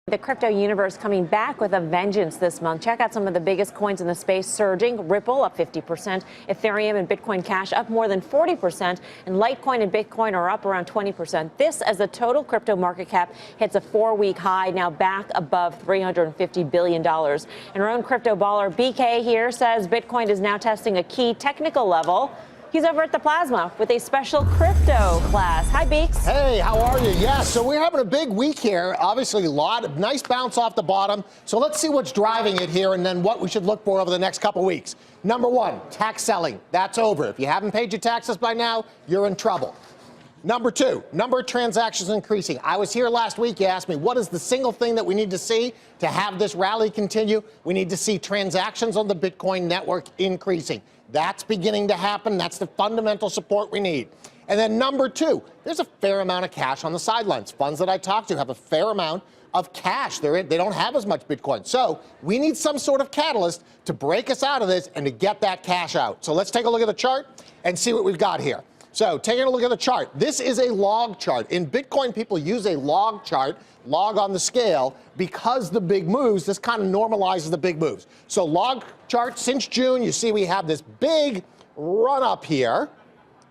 The crypto universe coming back with a vengeance this month. Check out some of the biggest coins in the space surging. Ripple up 50%, Ethereum and Bitcoin Cash up more than 40%, and Lite Coin and Bitcoin are up around 20%. This as the total crypto market cap hits a 4-week high, now back above $350 billion. And our own crypto baller BK here says Bitcoin is now testing a key technical level. He's over at the Plasma with a special crypto class. Hi, Beaks. Hey, how are you? Yeah, so we're having a big week here. Obviously, a lot of nice bounce off the bottom. So let's see what's driving it here and then what we should look for over the next couple weeks. Number one, tax selling. That's over. If you haven't paid your taxes by now, you're in trouble. Number two, number of transactions increasing. I was here last week. You asked me, what is the single thing that we need to see to have this rally continue? We need to see transactions on the Bitcoin network increasing. That's beginning to happen. That's the fundamental support we need. And then number two, there's a fair amount of cash on the sidelines. Funds that I talk to have a fair amount of cash. They don't have as much Bitcoin. So we need some sort of catalyst to break us out of this and to get that cash out. So let's take a look at the chart and see what we've got here. So taking a look at the chart, this is a log chart. In Bitcoin, people use a log chart, log on the scale, because the big moves, this kind of normalizes the big moves. So log chart since June, you see we have this big run up here,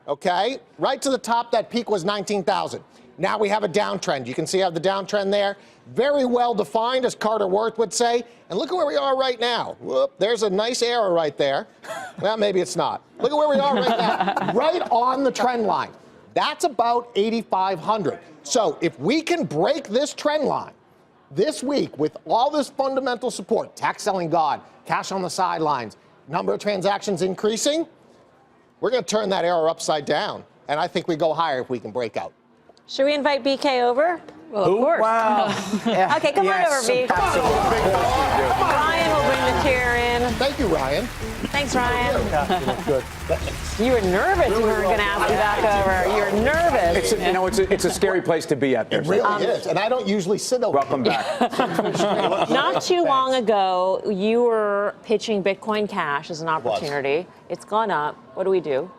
okay? Right to the top, that peak was 19,000. Now we have a downtrend. You can see I have the downtrend there. Very well defined, as Carter Worth would say. And look at where we are right now. Whoop, there's a nice arrow right there. Well, maybe it's not. Look at where we are right now. Right on the trend line. That's about 8,500. So if we can break this trend line this week with all this fundamental support, tax selling God, cash on the sidelines, number of transactions increasing, we're going to turn that arrow upside down. And I think we go higher if we can break out. Should we invite BK over? Well, of course. Wow. Okay, come on over, B. Ryan will bring the chair in. Thank you, Ryan. Thanks, Ryan. Yeah, you look good. You were nervous you weren't going to ask me back over. You were nervous. It's a scary place to be at. It really is, and I don't usually sit over. Welcome back. Not too long ago, you were pitching Bitcoin Cash as an opportunity. It's gone up. What do we do?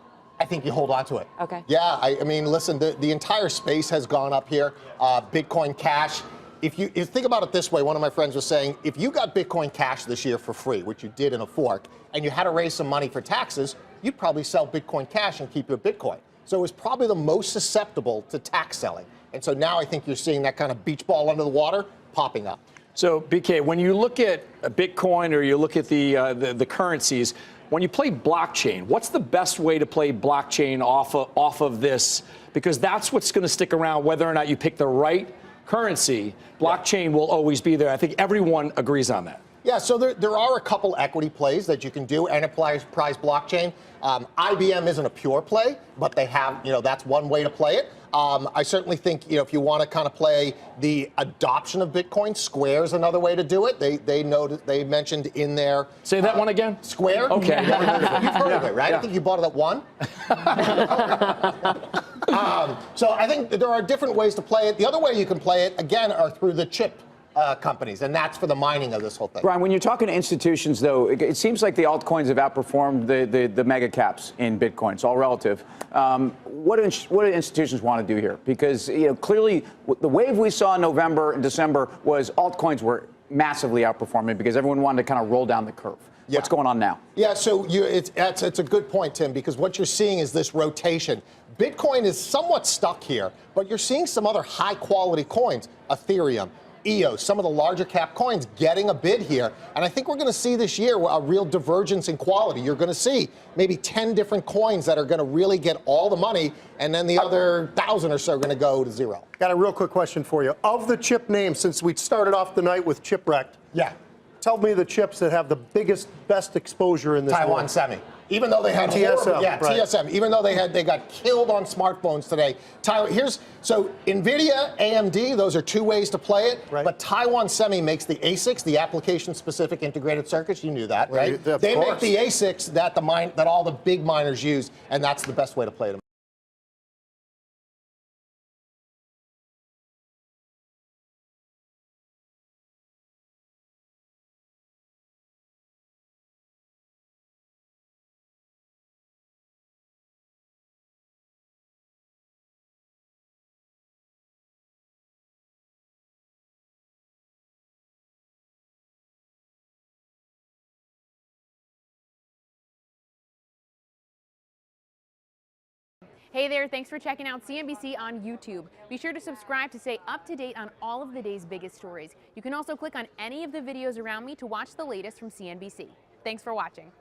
I think you hold on to it. Okay. Yeah, I mean, listen, the entire space has gone up here. Bitcoin Cash. If you think about it this way, one of my friends was saying, if you got Bitcoin Cash this year for free, which you did in a fork, and you had to raise some money for taxes, you'd probably sell Bitcoin Cash and keep your Bitcoin. So it was probably the most susceptible to tax selling. And so now I think you're seeing that kind of beach ball under the water popping up. So, BK, when you look at Bitcoin or you look at the currencies, when you play blockchain, what's the best way to play blockchain off of this? Because that's what's going to stick around, whether or not you pick the right currency. Blockchain will always be there. I think everyone agrees on that. Yeah, so there are a couple equity plays that you can do, enterprise blockchain. IBM isn't a pure play, but they have, that's one way to play it. I certainly think, if you want to kind of play the adoption of Bitcoin, Square is another way to do it. They mentioned in there. Say that one again. Square. Okay. You've heard of it, right? Yeah. I think you bought it at one. So I think there are different ways to play it. The other way you can play it, again, are through the chip companies, and that's for the mining of this whole thing. Brian, when you're talking to institutions, though, it seems like the altcoins have outperformed the mega caps in Bitcoin. It's all relative. What do institutions want to do here? Because clearly the wave we saw in November and December was altcoins were massively outperforming because everyone wanted to kind of roll down the curve. Yeah. What's going on now? Yeah, so it's a good point, Tim, because what you're seeing is this rotation. Bitcoin is somewhat stuck here, but you're seeing some other high-quality coins, Ethereum, EOS, some of the larger cap coins getting a bid here. And I think we're going to see this year a real divergence in quality. You're going to see maybe 10 different coins that are going to really get all the money, and then the other 1,000 or so are going to go to zero. Got a real quick question for you. Of the chip names, since we started off the night with Chipwrecked, yeah, tell me the chips that have the best exposure in this Taiwan world. Semi. Even though they had TSM, right. TSM. Even though they got killed on smartphones today. So NVIDIA, AMD, those are two ways to play it. Right. But Taiwan Semi makes the ASICs, the application-specific integrated circuits. You knew that, right? They make the ASICs that all the big miners use, and that's the best way to play them. Hey there, thanks for checking out CNBC on YouTube. Be sure to subscribe to stay up to date on all of the day's biggest stories. You can also click on any of the videos around me to watch the latest from CNBC. Thanks for watching.